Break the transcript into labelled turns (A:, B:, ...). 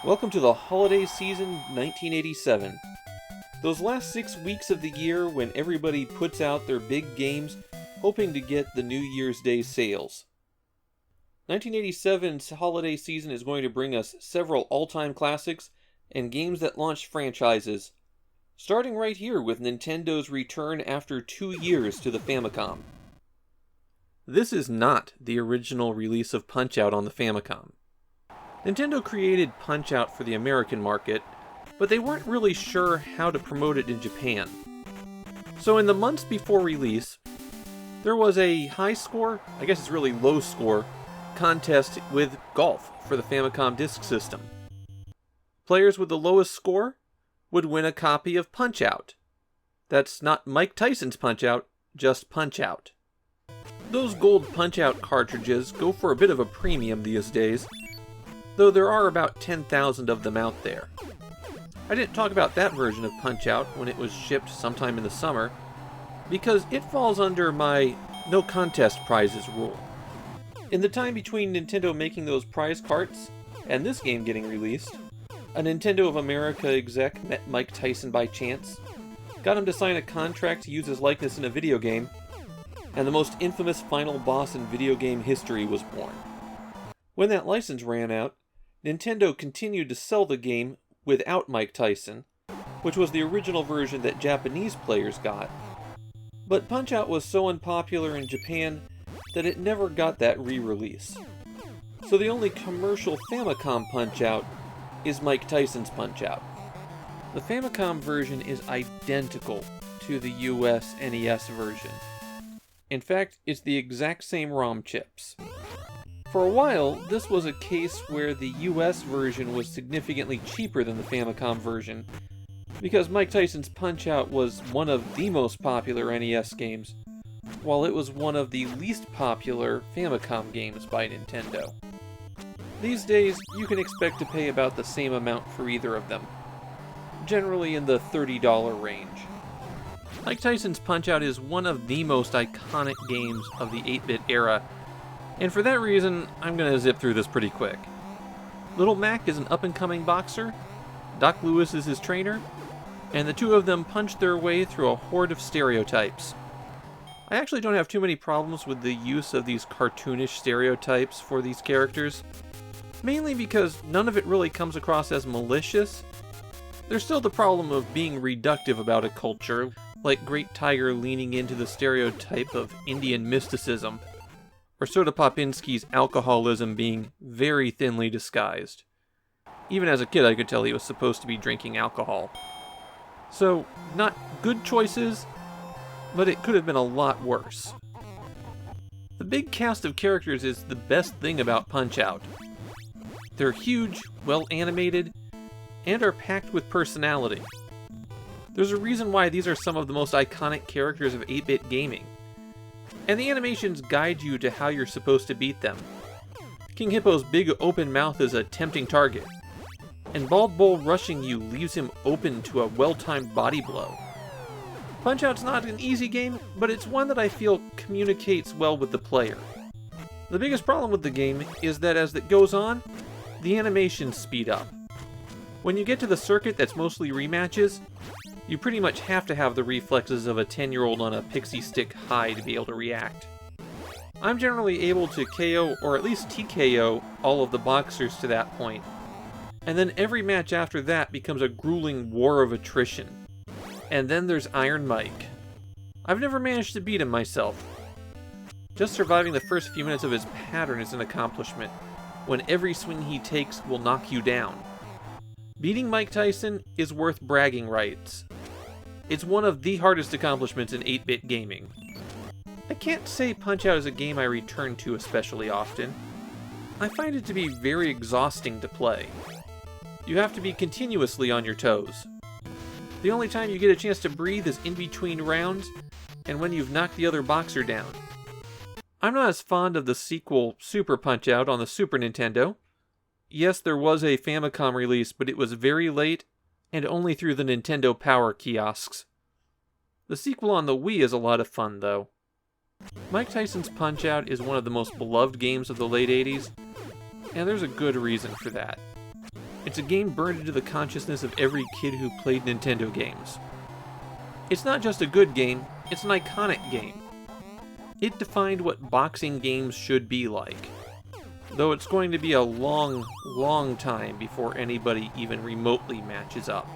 A: Welcome to the holiday season 1987. Those last 6 weeks of the year when everybody puts out their big games hoping to get the New Year's Day sales. 1987's holiday season is going to bring us several all-time classics and games that launched franchises, starting right here with Nintendo's return after 2 years to the Famicom. This is not the original release of Punch-Out on the Famicom. Nintendo created Punch-Out for the American market, but they weren't really sure how to promote it in Japan. So in the months before release, there was a high score, I guess it's really low score, contest with golf for the Famicom Disk System. Players with the lowest score would win a copy of Punch-Out. That's not Mike Tyson's Punch-Out, just Punch-Out. Those gold Punch-Out cartridges go for a bit of a premium these days, though there are about 10,000 of them out there. I didn't talk about that version of Punch-Out when it was shipped sometime in the summer, because it falls under my no contest prizes rule. In the time between Nintendo making those prize carts and this game getting released, a Nintendo of America exec met Mike Tyson by chance, got him to sign a contract to use his likeness in a video game, and the most infamous final boss in video game history was born. When that license ran out, Nintendo continued to sell the game without Mike Tyson, which was the original version that Japanese players got. But Punch-Out was so unpopular in Japan that it never got that re-release. So the only commercial Famicom Punch-Out is Mike Tyson's Punch-Out. The Famicom version is identical to the US NES version. In fact, it's the exact same ROM chips. For a while, this was a case where the US version was significantly cheaper than the Famicom version, because Mike Tyson's Punch-Out was one of the most popular NES games, while it was one of the least popular Famicom games by Nintendo. These days, you can expect to pay about the same amount for either of them, generally in the $30 range. Mike Tyson's Punch-Out is one of the most iconic games of the 8-bit era, and for that reason, I'm going to zip through this pretty quick. Little Mac is an up-and-coming boxer, Doc Lewis is his trainer, and the two of them punch their way through a horde of stereotypes. I actually don't have too many problems with the use of these cartoonish stereotypes for these characters, mainly because none of it really comes across as malicious. There's still the problem of being reductive about a culture, like Great Tiger leaning into the stereotype of Indian mysticism, or Soda Popinski's alcoholism being very thinly disguised. Even as a kid, I could tell he was supposed to be drinking alcohol. So, not good choices, but it could have been a lot worse. The big cast of characters is the best thing about Punch-Out. They're huge, well-animated, and are packed with personality. There's a reason why these are some of the most iconic characters of 8-bit gaming. And the animations guide you to how you're supposed to beat them. King Hippo's big open mouth is a tempting target, and Bald Bull rushing you leaves him open to a well-timed body blow. Punch-Out's not an easy game, but it's one that I feel communicates well with the player. The biggest problem with the game is that as it goes on, the animations speed up. When you get to the circuit that's mostly rematches, you pretty much have to have the reflexes of a 10-year-old on a pixie stick high to be able to react. I'm generally able to KO, or at least TKO, all of the boxers to that point, and then every match after that becomes a grueling war of attrition. And then there's Iron Mike. I've never managed to beat him myself. Just surviving the first few minutes of his pattern is an accomplishment, when every swing he takes will knock you down. Beating Mike Tyson is worth bragging rights. It's one of the hardest accomplishments in 8-bit gaming. I can't say Punch-Out is a game I return to especially often. I find it to be very exhausting to play. You have to be continuously on your toes. The only time you get a chance to breathe is in between rounds, and when you've knocked the other boxer down. I'm not as fond of the sequel Super Punch-Out on the Super Nintendo. Yes, there was a Famicom release, but it was very late, and only through the Nintendo Power kiosks. The sequel on the Wii is a lot of fun, though. Mike Tyson's Punch-Out is one of the most beloved games of the late 80s, and there's a good reason for that. It's a game burned into the consciousness of every kid who played Nintendo games. It's not just a good game, it's an iconic game. It defined what boxing games should be like. Though it's going to be a long, long time before anybody even remotely matches up.